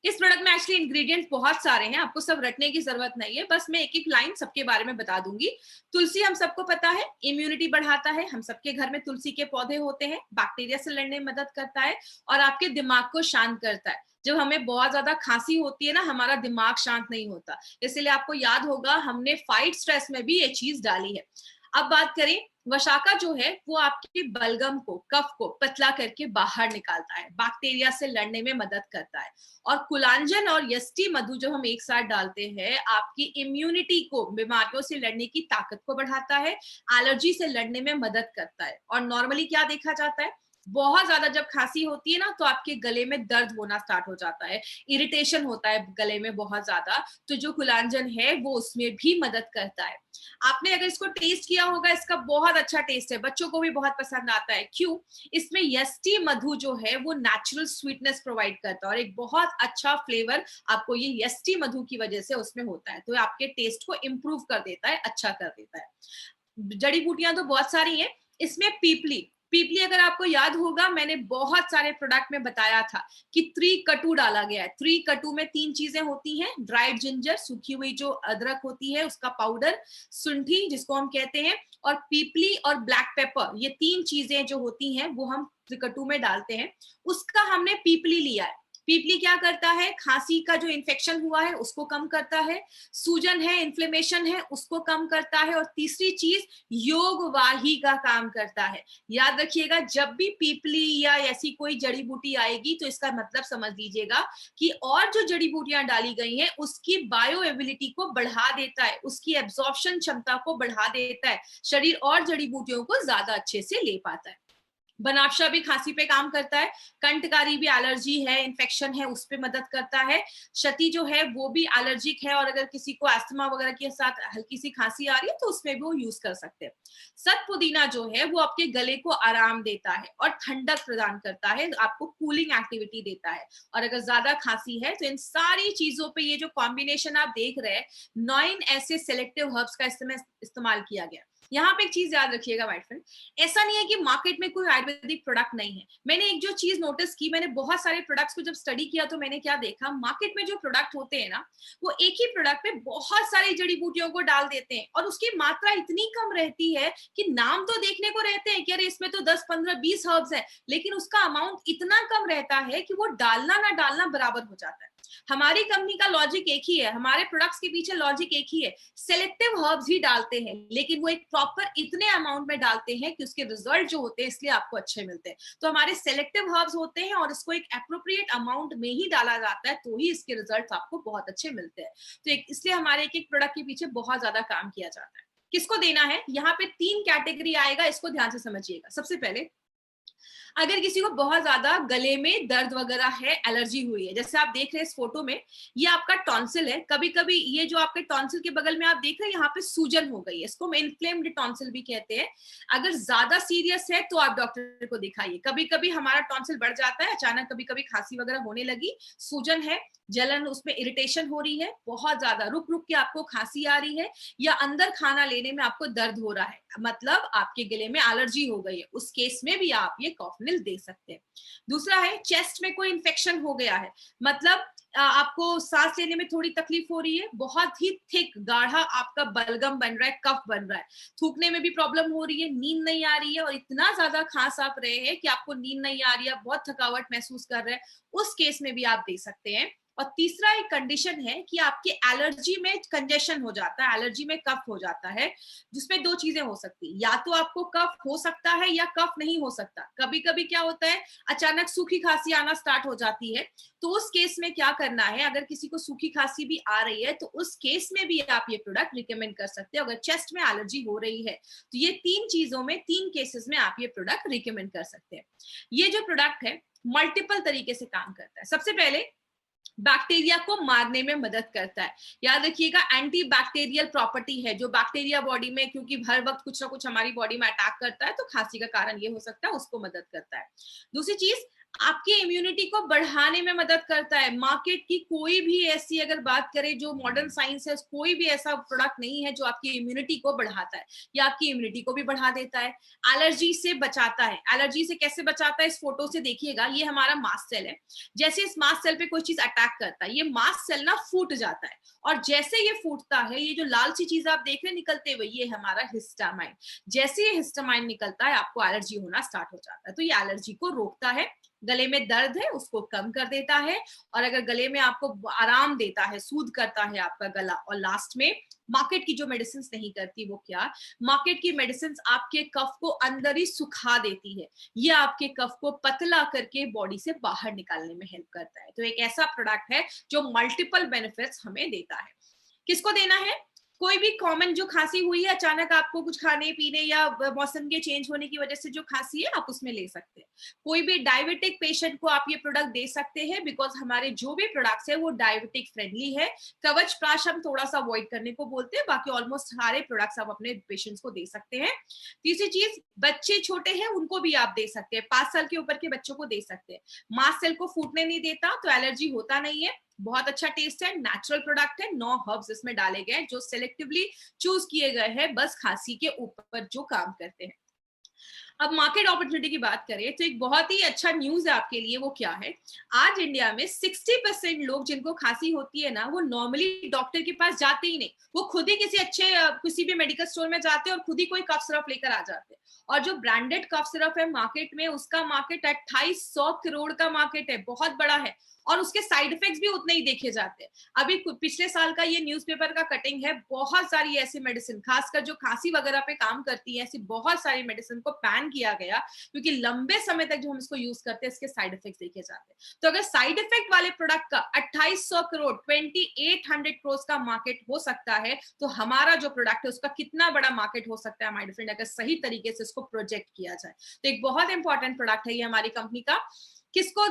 Speaker 1: इस प्रोडक्ट में, एक्चुअली इंग्रेडिएंट्स बहुत सारे हैं, आपको सब रटने की जरूरत नहीं है, बस मैं एक एक लाइन सबके बारे में बता दूंगी। तुलसी हम सबको पता है इम्यूनिटी बढ़ाता है, हम सबके घर में तुलसी के पौधे होते हैं, बैक्टीरिया से लड़ने में मदद करता है और आपके दिमाग को शांत करता है। जब हमें बहुत ज्यादा खांसी होती है ना, हमारा दिमाग शांत नहीं होता, इसलिए आपको याद होगा हमने फाइट स्ट्रेस में भी ये चीज डाली है। अब बात करें, वशाका जो है वो आपके बलगम को, कफ को पतला करके बाहर निकालता है, बैक्टीरिया से लड़ने में मदद करता है। और कुलांजन और यष्टि मधु जो हम एक साथ डालते हैं, आपकी इम्यूनिटी को, बीमारियों से लड़ने की ताकत को बढ़ाता है, एलर्जी से लड़ने में मदद करता है। और नॉर्मली क्या देखा जाता है, बहुत ज्यादा जब खांसी होती है ना तो आपके गले में दर्द होना स्टार्ट हो जाता है, इरिटेशन होता है गले में बहुत ज्यादा, तो जो कुलांजन है वो उसमें भी मदद करता है। आपने अगर इसको टेस्ट किया होगा, इसका बहुत अच्छा टेस्ट है, बच्चों को भी बहुत पसंद आता है। क्यों? इसमें यष्टि मधु जो है वो नेचुरल स्वीटनेस प्रोवाइड करता है और एक बहुत अच्छा फ्लेवर आपको ये यष्टि मधु की वजह से उसमें होता है, तो आपके टेस्ट को इम्प्रूव कर देता है, अच्छा कर देता है। जड़ी बूटियां तो बहुत सारी हैं, इसमें पीपली, पीपली अगर आपको याद होगा, मैंने बहुत सारे प्रोडक्ट में बताया था कि 3 कटू डाला गया है। 3 कटू में 3 चीजें होती हैं, ड्राइड जिंजर, सूखी हुई जो अदरक होती है उसका पाउडर, सुंठी जिसको हम कहते हैं, और पीपली और ब्लैक पेपर, ये 3 चीजें जो होती हैं वो हम 3 कटू में डालते हैं। उसका हमने पीपली लिया है। पीपली क्या करता है, खांसी का जो इन्फेक्शन हुआ है उसको कम करता है, सूजन है, इन्फ्लेमेशन है, उसको कम करता है, और तीसरी चीज योग वाही का काम करता है। याद रखिएगा, जब भी पीपली या ऐसी कोई जड़ी बूटी आएगी तो इसका मतलब समझ लीजिएगा कि और जो जड़ी बूटियां डाली गई हैं उसकी बायो एबिलिटी को बढ़ा देता है, उसकी एब्जॉर्प्शन क्षमता को बढ़ा देता है, शरीर और जड़ी बूटियों को ज्यादा अच्छे से ले पाता है। बनाफशा भी खांसी पे काम करता है, कंठकारी भी एलर्जी है, इन्फेक्शन है, उस पे मदद करता है, शती जो है वो भी एलर्जिक है, और अगर किसी को अस्थमा वगैरह के साथ हल्की सी खांसी आ रही है तो उसमें भी वो यूज कर सकते हैं। सत पुदीना जो है वो आपके गले को आराम देता है और ठंडक प्रदान करता है, आपको कूलिंग एक्टिविटी देता है। और अगर ज्यादा खांसी है तो इन सारी चीजों पे ये जो कॉम्बिनेशन आप देख रहे हैं, 9 ऐसे सेलेक्टिव हर्ब्स का इस्तेमाल किया गया। यहाँ पे एक चीज याद रखिएगा माय फ्रेंड, ऐसा नहीं है कि मार्केट में कोई आयुर्वेदिक प्रोडक्ट नहीं है। मैंने एक जो चीज नोटिस की, मैंने बहुत सारे प्रोडक्ट्स को जब स्टडी किया तो मैंने क्या देखा, मार्केट में जो प्रोडक्ट होते हैं ना, वो एक ही प्रोडक्ट में बहुत सारी जड़ी बूटियों को डाल देते हैं और उसकी मात्रा इतनी कम रहती है कि नाम तो देखने को रहते हैं कि अरे इसमें तो 10, 15, 20 हर्ब्स है, लेकिन उसका अमाउंट इतना कम रहता है कि वो डालना ना डालना बराबर हो जाता है। हमारी कंपनी का लॉजिक एक ही है, हमारे प्रोडक्ट्स के पीछे लॉजिक एक ही है, सेलेक्टिव हर्ब्स ही डालते हैं, लेकिन वो एक प्रॉपर इतने अमाउंट में डालते हैं कि उसके रिजल्ट जो होते हैं इसलिए आपको अच्छे मिलते हैं। तो हमारे सेलेक्टिव हर्ब्स होते हैं और इसको एक एप्रोप्रिएट अमाउंट में ही डाला जाता है, तो ही इसके रिजल्ट आपको बहुत अच्छे मिलते हैं। तो इसलिए हमारे एक एक प्रोडक्ट के पीछे बहुत ज्यादा काम किया जाता है। किसको देना है, यहाँ पे 3 कैटेगरी आएगा, इसको ध्यान से समझिएगा। सबसे पहले, अगर किसी को बहुत ज्यादा गले में दर्द वगैरह है, एलर्जी हुई है, जैसे आप देख रहे हैं इस फोटो में, ये आपका टॉन्सिल है। कभी कभी ये जो आपके टॉन्सिल के बगल में आप देख रहे हैं, यहाँ पे सूजन हो गई है, इसको हम इन्फ्लेम्ड टॉन्सिल भी कहते हैं। अगर ज्यादा सीरियस है तो आप डॉक्टर को दिखाइए। कभी कभी हमारा टॉन्सिल बढ़ जाता है अचानक, कभी कभी खांसी वगैरह होने लगी, सूजन है, जलन, उसमें इरिटेशन हो रही है, बहुत ज्यादा रुक रुक के आपको खांसी आ रही है, या अंदर खाना लेने में आपको दर्द हो रहा है, मतलब आपके गले में एलर्जी हो गई है, उस केस में भी आप ये कॉफनिल दे सकते हैं। दूसरा है, चेस्ट में कोई इन्फेक्शन हो गया है, मतलब आपको सांस लेने में थोड़ी तकलीफ हो रही है, बहुत ही थिक गाढ़ा आपका बलगम बन रहा है, कफ बन रहा है, थूकने में भी प्रॉब्लम हो रही है, नींद नहीं आ रही है, और इतना ज्यादा खांस आप रहे हैं कि आपको नींद नहीं आ रही है, बहुत थकावट महसूस कर रहे हैं, उस केस में भी आप दे सकते हैं। और तीसरा एक कंडीशन है कि आपके एलर्जी में कंजेशन हो जाता है, एलर्जी में कफ हो जाता है, जिसमें 2 चीजें हो सकती है, या तो आपको कफ हो सकता है या कफ नहीं हो सकता। कभी कभी क्या होता है, अचानक सूखी खांसी आना स्टार्ट हो जाती है, तो उस केस में क्या करना है, अगर किसी को सूखी खांसी भी आ रही है तो उस केस में भी आप ये प्रोडक्ट रिकमेंड कर सकते हैं। अगर चेस्ट में एलर्जी हो रही है तो ये 3 चीजों में, 3 केसेस में आप ये प्रोडक्ट रिकमेंड कर सकते हैं। ये जो प्रोडक्ट है मल्टीपल तरीके से काम करता है। सबसे पहले, बैक्टीरिया को मारने में मदद करता है। याद रखिएगा, एंटी बैक्टीरियल प्रॉपर्टी है, जो बैक्टीरिया बॉडी में, क्योंकि हर वक्त कुछ ना कुछ हमारी बॉडी में अटैक करता है, तो खांसी का कारण ये हो सकता है, उसको मदद करता है। दूसरी चीज, आपकी इम्यूनिटी को बढ़ाने में मदद करता है। मार्केट की कोई भी ऐसी अगर बात करें जो मॉडर्न साइंस है, कोई भी ऐसा प्रोडक्ट नहीं है जो आपकी इम्यूनिटी को बढ़ाता है, या आपकी इम्यूनिटी को भी बढ़ा देता है। एलर्जी से बचाता है। एलर्जी से कैसे बचाता है, इस फोटो से देखिएगा, ये हमारा मास्ट सेल है, जैसे इस मास्ट सेल पे कोई चीज अटैक करता है, ये मास्ट सेल ना फूट जाता है, और जैसे ये फूटता है, ये जो लाल सी चीज आप देख रहे हैं निकलते हुए, ये हमारा हिस्टामाइन। जैसे ये हिस्टामाइन निकलता है, आपको एलर्जी होना स्टार्ट हो जाता है। तो ये एलर्जी को रोकता है, गले में दर्द है उसको कम कर देता है, और अगर गले में आपको आराम देता है, सूद करता है आपका गला। और लास्ट में, मार्केट की जो मेडिसिन नहीं करती, वो क्या, मार्केट की मेडिसिन आपके कफ को अंदर ही सुखा देती है, ये आपके कफ को पतला करके बॉडी से बाहर निकालने में हेल्प करता है। तो एक ऐसा प्रोडक्ट है जो मल्टीपल बेनिफिट्स हमें देता है। किसको देना है, कोई भी कॉमन जो खांसी हुई है, अचानक आपको कुछ खाने पीने या मौसम के चेंज होने की वजह से जो खांसी है, आप उसमें ले सकते हैं। कोई भी डायबिटिक पेशेंट को आप ये प्रोडक्ट दे सकते हैं, बिकॉज हमारे जो भी प्रोडक्ट्स है वो डायबिटिक फ्रेंडली है। कवच प्राश हम थोड़ा सा अवॉइड करने को बोलते हैं, बाकी ऑलमोस्ट सारे प्रोडक्ट्स आप अपने पेशेंट्स को दे सकते हैं। तीसरी चीज, बच्चे छोटे हैं उनको भी आप दे सकते हैं, 5 साल के ऊपर के बच्चों को दे सकते हैं। मास्ट सेल को फूटने नहीं देता, तो एलर्जी होता नहीं है, बहुत अच्छा टेस्ट है, नेचुरल प्रोडक्ट है, 9 हर्ब्स इसमें डाले गए जो सिलेक्टिवली चूज किए गए हैं, बस खांसी के ऊपर जो काम करते हैं। अब मार्केट अपॉर्चुनिटी की बात करें तो एक बहुत ही अच्छा न्यूज है आपके लिए। वो क्या है, आज इंडिया में 60% लोग जिनको खांसी होती है ना, वो नॉर्मली डॉक्टर के पास जाते ही नहीं। वो खुद ही किसी अच्छे किसी भी मेडिकल स्टोर में जाते हैं और खुद ही कोई कफ सिरप लेकर आ जाते हैं। और जो ब्रांडेड कफ सिरप है मार्केट में, उसका मार्केट 2800 करोड़ का मार्केट है, बहुत बड़ा है। और उसके साइड इफेक्ट्स भी उतने ही देखे जाते हैं। अभी पिछले साल का ये न्यूज़पेपर का कटिंग है, बहुत सारी ऐसी मेडिसिन, खासकर जो खांसी वगैरह पे काम करती है, ऐसी बहुत सारी मेडिसिन को बैन किया गया, क्योंकि लंबे समय तक जो हम इसको यूज करते हैं इसके साइड इफेक्ट्स देखे जाते हैं। तो अगर साइड इफेक्ट वाले प्रोडक्ट का 2800 करोड़ 2800 करोड़ का मार्केट हो सकता है, तो हमारा जो प्रोडक्ट है उसका कितना बड़ा मार्केट हो सकता है माय डियर फ्रेंड, अगर सही तरीके से इसको प्रोजेक्ट किया जाए। तो एक बहुत इंपॉर्टेंट प्रोडक्ट है ये हमारी कंपनी का। किसको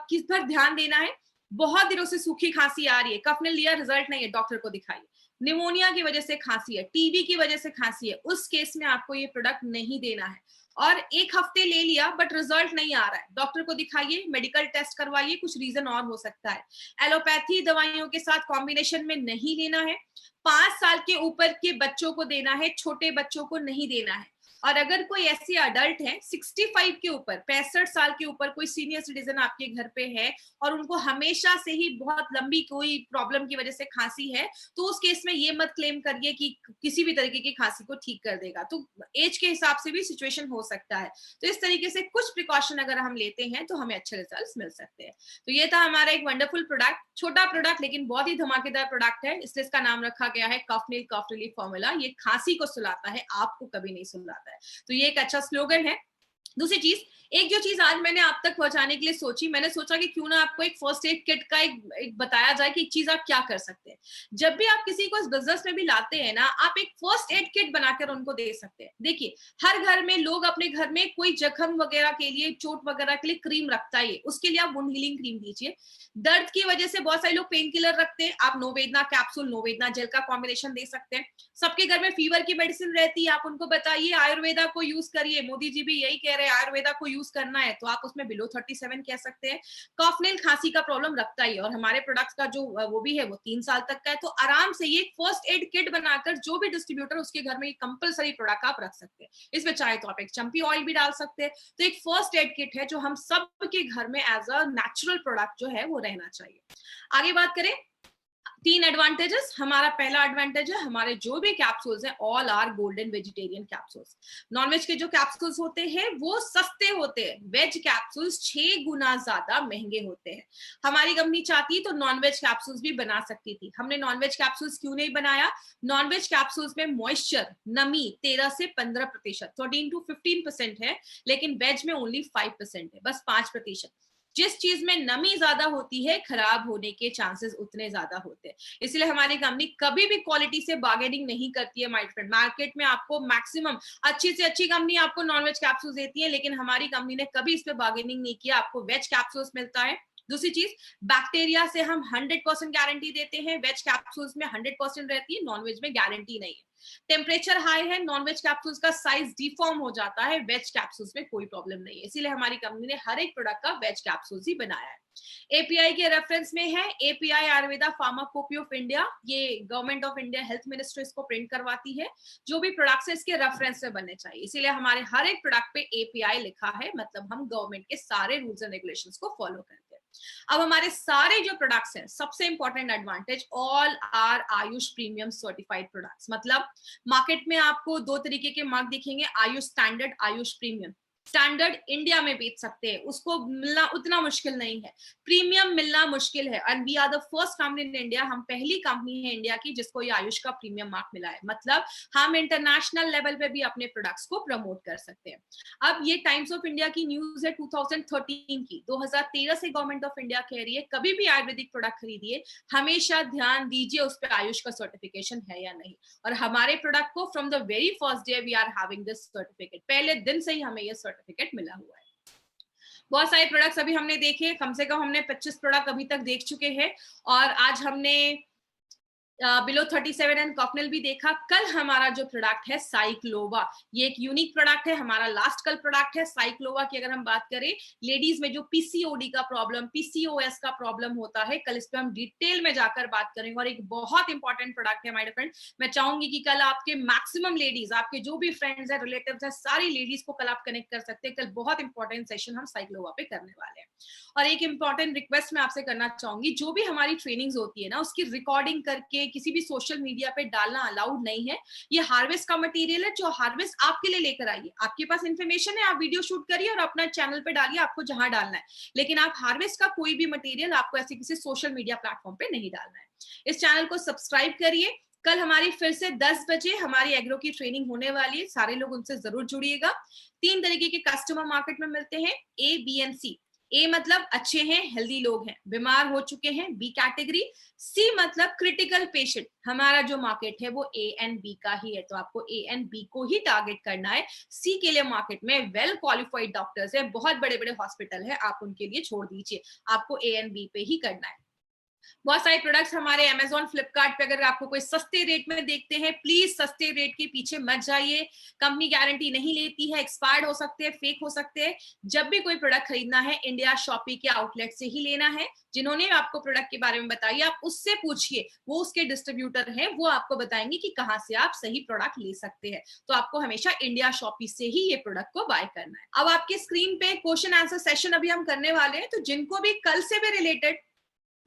Speaker 1: किस पर ध्यान देना है, बहुत दिनों से सूखी खांसी आ रही है, कफ ने लिया, रिजल्ट नहीं है, डॉक्टर को दिखाइए। निमोनिया की वजह से खांसी है, टीबी की वजह से खांसी है, उस केस में आपको ये प्रोडक्ट नहीं देना है। और एक हफ्ते ले लिया बट रिजल्ट नहीं आ रहा है, डॉक्टर को दिखाइए, मेडिकल टेस्ट करवाइए, कुछ रीजन और हो सकता है। एलोपैथी दवाइयों के साथ कॉम्बिनेशन में नहीं लेना है। 5 साल के ऊपर के बच्चों को देना है, छोटे बच्चों को नहीं देना है। और अगर कोई ऐसे अडल्ट है 65 के ऊपर, 65 साल के ऊपर कोई सीनियर सिटीजन आपके घर पे है और उनको हमेशा से ही बहुत लंबी कोई प्रॉब्लम की वजह से खांसी है, तो उस केस में ये मत क्लेम करिए कि किसी भी तरीके की खांसी को ठीक कर देगा। तो एज के हिसाब से भी सिचुएशन हो सकता है। तो इस तरीके से कुछ प्रिकॉशन अगर हम लेते हैं तो हमें अच्छे रिजल्ट्स मिल सकते हैं। तो ये था हमारा एक वंडरफुल प्रोडक्ट, छोटा प्रोडक्ट लेकिन बहुत ही धमाकेदार प्रोडक्ट है, इसलिए इसका नाम रखा गया है कफनील कफ रिलीफ फॉर्मूला। ये खांसी को सुलाता है, आपको कभी नहीं सुलाता है। तो ये एक अच्छा स्लोगन है। दूसरी चीज, एक जो चीज आज मैंने आप तक पहुंचाने के लिए सोची, मैंने सोचा कि क्यों ना आपको एक फर्स्ट एड किट का एक बताया जाए कि एक चीज आप क्या कर सकते हैं। जब भी आप किसी को इस बिजनेस में भी लाते हैं ना, आप एक फर्स्ट एड किट बनाकर उनको दे सकते हैं। देखिए, हर घर में लोग अपने घर में कोई जख्म वगैरह के लिए, चोट वगैरह के लिए क्रीम रखता है, उसके लिए आप वुंड हीलिंग क्रीम दीजिए। दर्द की वजह से बहुत सारे लोग पेन किलर रखते हैं, आप नोवेदना कैप्सूल, नोवेदना जेल का कॉम्बिनेशन दे सकते हैं। सबके घर में फीवर की मेडिसिन रहती है, आप उनको बताइए आयुर्वेदा को यूज करिए, मोदी जी भी यही कह रहे हैं आयुर्वेदा को यूज करना है, तो आप उसमें बिलो 37 कह सकते हैं। कॉफनेल खांसी का प्रॉब्लम रखता ही, और हमारे प्रोडक्ट्स का जो वो भी है वो 3 साल तक का है। तो आराम से ये फर्स्ट एड किट बनाकर जो भी डिस्ट्रीब्यूटर उसके घर में कंपलसरी प्रोडक्ट आप रख सकते हैं। इसमें चाहे तो आप एक चंपी ऑयल भी डाल सकते हैं। तो एक फर्स्ट एड किट है जो हम सबके घर में एज अ नेचुरल प्रोडक्ट जो है वो रहना चाहिए। आगे बात करें, 3 एडवांटेजेस। हमारा पहला एडवांटेज है, हमारे जो भी कैप्सूल्स हैं all are golden vegetarian capsules. Nonveg के जो कैप्सूल्स होते हैं वो सस्ते होते हैं, वेज कैप्सूल्स 6 गुना ज्यादा महंगे होते हैं। हमारी कंपनी चाहती तो नॉनवेज कैप्सूल्स भी बना सकती थी, हमने नॉनवेज कैप्सूल्स क्यों नहीं बनाया? नॉनवेज कैप्सूल्स में मॉइस्चर, नमी 13 से 15%, 13 to 15% है, लेकिन वेज में ओनली 5% है, बस 5%। जिस चीज में नमी ज्यादा होती है, खराब होने के चांसेस उतने ज्यादा होते हैं। इसलिए हमारी कंपनी कभी भी क्वालिटी से बार्गेनिंग नहीं करती है माय फ्रेंड। मार्केट में आपको मैक्सिमम अच्छी से अच्छी कंपनी आपको नॉनवेज कैप्सूल्स देती है, लेकिन हमारी कंपनी ने कभी इस पे बार्गेनिंग नहीं किया। आपको वेज कैप्सूल्स मिलता है। दूसरी चीज, बैक्टीरिया से हम 100% गारंटी देते हैं, वेज कैप्सूल्स में 100% रहती है, नॉनवेज में गारंटी नहीं है। टेम्परेचर हाई है, नॉनवेज कैप्सूल्स का साइज डिफॉर्म हो जाता है, वेज कैप्सूल्स में कोई प्रॉब्लम नहीं है। इसीलिए हमारी कंपनी ने हर एक प्रोडक्ट का वेज कैप्सूल्स ही बनाया है। एपीआई के रेफरेंस में है एपीआई आयुर्वेदा फार्माकोपी ऑफ इंडिया, ये government of India health ministry इसको प्रिंट करवाती है। जो भी प्रोडक्ट्स है इसके रेफरेंस में बनने चाहिए, इसीलिए हमारे हर एक प्रोडक्ट पे एपीआई लिखा है, मतलब हम गवर्नमेंट के सारे रूल्स एंड रेगुलेशंस को फॉलो करते हैं। अब हमारे सारे जो प्रोडक्ट्स हैं, सबसे important advantage, all are Ayush premium certified products. मतलब मार्केट में आपको 2 तरीके के मार्क दिखेंगे, Ayush standard, Ayush premium. Standard India में बेच सकते हैं, उसको मिलना उतना मुश्किल नहीं है, प्रीमियम मिलना मुश्किल है। And we are the first company in India, हम पहली कंपनी है इंडिया की जिसको ये आयुष का प्रीमियम मार्क मिला है। मतलब हम इंटरनेशनल लेवल पे भी अपने प्रोडक्ट्स को प्रमोट कर सकते हैं। अब ये टाइम्स ऑफ इंडिया की न्यूज है 2013 की, 2013 से गवर्नमेंट ऑफ इंडिया कह रही है कभी भी आयुर्वेदिक प्रोडक्ट खरीदिए हमेशा ध्यान दीजिए उस पर आयुष का सर्टिफिकेशन है या नहीं। और हमारे प्रोडक्ट को from the very first day we are having this certificate, पहले दिन से ही हमें ये सर्टिफिकेट मिला हुआ है। बहुत सारे प्रोडक्ट्स अभी हमने देखे, कम से कम हमने 25 प्रोडक्ट अभी तक देख चुके हैं, और आज हमने बिलो 37 एंड कॉफनेल भी देखा। कल हमारा जो प्रोडक्ट है साइक्लोवा, ये एक यूनिक प्रोडक्ट है, हमारा लास्ट कल प्रोडक्ट है साइक्लोवा की। अगर हम बात करें लेडीज में जो पीसीओडी का प्रॉब्लम, पीसीओएस का प्रॉब्लम होता है, कल इस पे हम डिटेल में जाकर बात करेंगे और एक बहुत इंपॉर्टेंट प्रोडक्ट है माय फ्रेंड। मैं चाहूंगी कि कल आपके मैक्सिमम लेडीज, आपके जो भी फ्रेंड्स है, रिलेटिव्स है, सारी लेडीज को कल आप कनेक्ट कर सकते हैं। कल बहुत इंपॉर्टेंट सेशन हम साइक्लोवा पे करने वाले हैं। और एक इंपॉर्टेंट रिक्वेस्ट मैं आपसे करना चाहूंगी, जो भी हमारी ट्रेनिंग्स होती है ना, उसकी रिकॉर्डिंग करके किसी भी सोशल मीडिया पे डालना अलाउड नहीं है। ये हार्वेस्ट का मटेरियल है जो हार्वेस्ट आपके लिए लेकर आइए। आपके पास इंफॉर्मेशन है, आप वीडियो शूट करिए और अपना चैनल पे डालिए, आपको जहां डालना है, लेकिन आप हार्वेस्ट का कोई भी मटेरियल आपको ऐसे किसी सोशल मीडिया प्लेटफॉर्म पे नहीं डालना है। इस चैनल को सब्सक्राइब करिए। कल हमारी फिर से 10 बजे हमारी एग्रो की ट्रेनिंग होने वाली है, सारे लोग उनसे जरूर जुड़िएगा। 3 तरीके के कस्टमर मार्केट में मिलते हैं, ए, बी एंड सी। ए मतलब अच्छे हैं, हेल्दी लोग हैं, बीमार हो चुके हैं, बी कैटेगरी। सी मतलब क्रिटिकल पेशेंट। हमारा जो मार्केट है वो ए एंड बी का ही है, तो आपको ए एंड बी को ही टारगेट करना है। सी के लिए मार्केट में वेल क्वालिफाइड डॉक्टर्स है, बहुत बड़े बड़े हॉस्पिटल है, आप उनके लिए छोड़ दीजिए, आपको ए एंड बी पे ही करना है। बहुत सारे प्रोडक्ट्स हमारे अमेजोन, फ्लिपकार्ट पे अगर आपको कोई सस्ते रेट में देखते हैं, प्लीज सस्ते रेट के पीछे मत जाइए। कंपनी गारंटी नहीं लेती है, एक्सपायर्ड हो सकते हैं, फेक हो सकते हैं। जब भी कोई प्रोडक्ट खरीदना है, इंडिया शॉपी के आउटलेट से ही लेना है। जिन्होंने आपको प्रोडक्ट के बारे में बताइए, आप उससे पूछिए, वो उसके डिस्ट्रीब्यूटर हैं, वो आपको बताएंगे कि कहाँ से आप सही प्रोडक्ट ले सकते हैं। तो आपको हमेशा इंडिया शॉपी से ही ये प्रोडक्ट को बाय करना है। अब आपके स्क्रीन पे क्वेश्चन आंसर सेशन अभी हम करने वाले हैं, तो जिनको भी कल से भी रिलेटेड,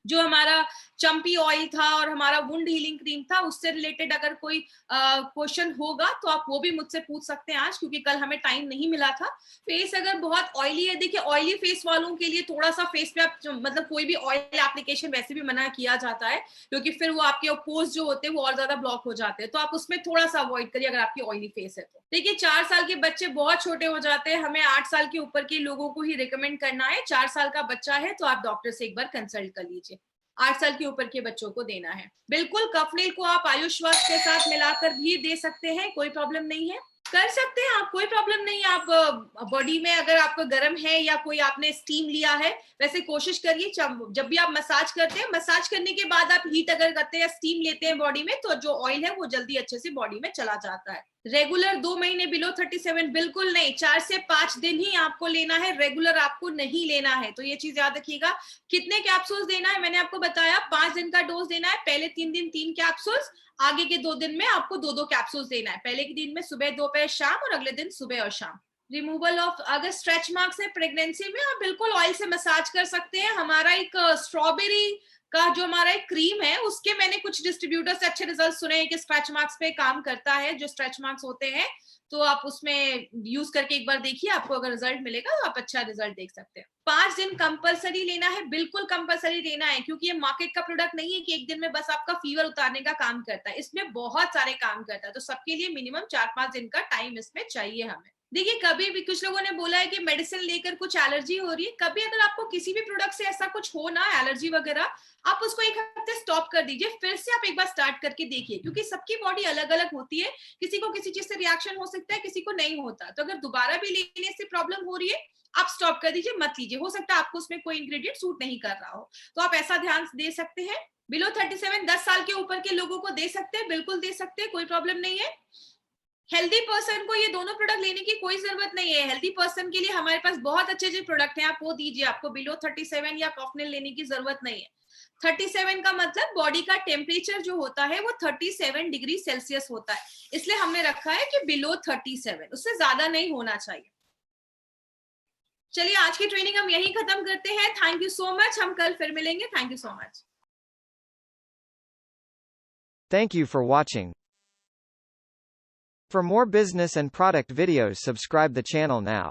Speaker 1: जो हमारा चंपी ऑयल था और हमारा वुंड हीलिंग क्रीम था, उससे रिलेटेड अगर कोई क्वेश्चन होगा तो आप वो भी मुझसे पूछ सकते हैं आज, क्योंकि कल हमें टाइम नहीं मिला था। फेस अगर बहुत ऑयली है, देखिए ऑयली फेस वालों के लिए थोड़ा सा फेस पे आप मतलब कोई भी ऑयल एप्लीकेशन वैसे भी मना किया जाता है, क्योंकि फिर वो आपके पोर्स जो होते हैं वो और ज्यादा ब्लॉक हो जाते हैं, तो आप उसमें थोड़ा सा अवॉइड करिए अगर आपकी ऑयली फेस है तो। देखिए 4 साल के बच्चे बहुत छोटे हो जाते हैं, हमें 8 साल के ऊपर के लोगों को ही रिकमेंड करना है। 4 साल का बच्चा है तो आप डॉक्टर से एक बार कंसल्ट कर लीजिए। 8 साल के ऊपर के बच्चों को देना है। बिल्कुल कफनील को आप आयुष्वास के साथ मिलाकर भी दे सकते हैं, कोई प्रॉब्लम नहीं है, कर सकते हैं आप, कोई प्रॉब्लम नहीं है। आप बॉडी में अगर आपको गर्म है या कोई आपने स्टीम लिया है, वैसे कोशिश करिए जब भी आप मसाज करते हैं, मसाज करने के बाद आप हीट अगर करते हैं या स्टीम लेते हैं बॉडी में, तो जो ऑयल है वो जल्दी अच्छे से बॉडी में चला जाता है। रेगुलर 2 महीने बिलो 37 बिल्कुल नहीं, 4 से 5 दिन ही आपको लेना है, रेगुलर आपको नहीं लेना है, तो ये चीज याद रखिएगा। कितने कैप्सूल्स देना है मैंने आपको बताया, 5 दिन का डोज देना है। पहले 3 दिन 3 कैप्सूल्स, आगे के 2 दिन में आपको 2-2 कैप्सूल्स देना है। पहले के दिन में सुबह, दोपहर, शाम, और अगले दिन सुबह और शाम। रिमूवल ऑफ अगर स्ट्रेच मार्क्स है प्रेगनेंसी में, आप बिल्कुल ऑयल से मसाज कर सकते हैं। हमारा एक स्ट्रॉबेरी का जो हमारा एक क्रीम है, उसके मैंने कुछ डिस्ट्रीब्यूटर से अच्छे रिजल्ट सुने हैं कि स्ट्रेच मार्क्स पे काम करता है। जो स्ट्रेच मार्क्स होते हैं तो आप उसमें यूज करके एक बार देखिए, आपको अगर रिजल्ट मिलेगा तो आप अच्छा रिजल्ट देख सकते हैं। 5 दिन कंपलसरी लेना है, बिल्कुल कंपलसरी लेना है, क्योंकि ये मार्केट का प्रोडक्ट नहीं है कि एक दिन में बस आपका फीवर उतारने का काम करता है, इसमें बहुत सारे काम करता है, तो सबके लिए मिनिमम 4-5 दिन का टाइम इसमें चाहिए हमें। देखिए कभी भी कुछ लोगों ने बोला है कि मेडिसिन लेकर कुछ एलर्जी हो रही है, कभी अगर आपको किसी भी प्रोडक्ट से ऐसा कुछ हो ना, एलर्जी वगैरह, आप उसको 1 हफ्ते स्टॉप कर दीजिए, फिर से आप एक बार स्टार्ट करके देखिए, क्योंकि सबकी बॉडी अलग अलग होती है, किसी को किसी चीज से रिएक्शन हो सकता है, किसी को नहीं होता। तो अगर दोबारा भी लेने से प्रॉब्लम हो रही है, आप स्टॉप कर दीजिए, मत लीजिए। हो सकता है आपको उसमें कोई इंग्रेडिएंट सूट नहीं कर रहा हो, तो आप ऐसा ध्यान दे सकते हैं। बिलो 37 10 साल के ऊपर के लोगों को दे सकते हैं, बिल्कुल दे सकते हैं, कोई प्रॉब्लम नहीं है। हेल्दी पर्सन को ये दोनों प्रोडक्ट लेने की कोई जरूरत नहीं है। हेल्दी पर्सन के लिए हमारे पास बहुत अच्छे अच्छे प्रोडक्ट हैं, आप वो दीजिए, आपको बिलो 37 या कॉफनेल लेने की जरूरत नहीं है। 37 का मतलब बॉडी का टेम्परेचर जो होता है वो 37 डिग्री सेल्सियस होता है, इसलिए हमने रखा है कि बिलो 37, उससे ज्यादा नहीं होना चाहिए। चलिए आज की ट्रेनिंग हम यही खत्म करते हैं। थैंक यू सो मच, हम कल फिर मिलेंगे। Thank you so much.
Speaker 3: Thank you for watching. For more business and product videos, subscribe the channel now.